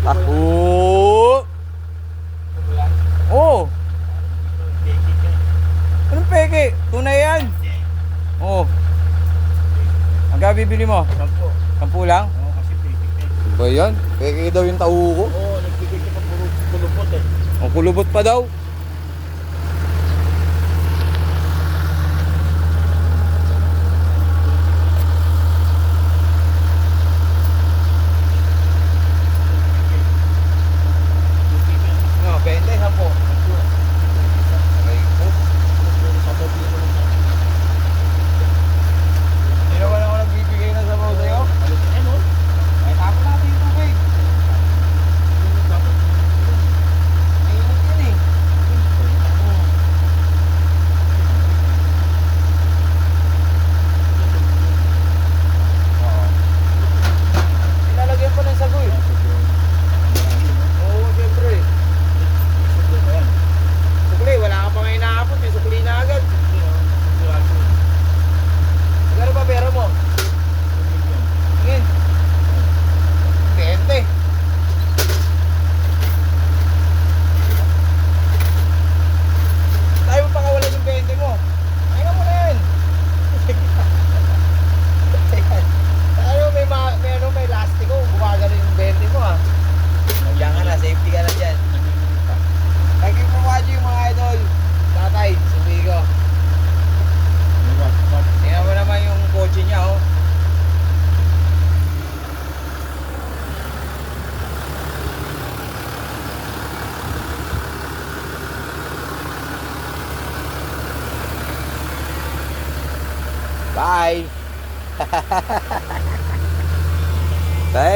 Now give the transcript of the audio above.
Oo. Oo. Anong peke? Tunay yan. Oo. Hanggang bibili mo? 10 lang? Oo, kasi pitik eh. Ba yan? Peke daw yung tauho ko. Oo, nagbigay ka pa puro kulupot eh. Ang kulubot pa daw. No, 20, 10. Aray ko. Hindi naman ako nagbibigay ng sabaw sa'yo. Ay, tapon natin yung tubig. Mainit yan eh. Oo. Ilalagyan pa ng sagoy. Oo, siyempre. Sukli, wala ka pa ngayon nakapot. May sukli na agad. Magkano ba pera mo? Tingin. 20. Tayo mo pakawalan yung 20 mo. Ayun mo na yan. Tayo may lastiko. Gumagano yung 20 mo ah. Diyan ka na, safety ka na dyan. Thank you for watching mga idol. Tatay, subi ko. Tingnan mo naman yung kotse niya oh. Bye. Thank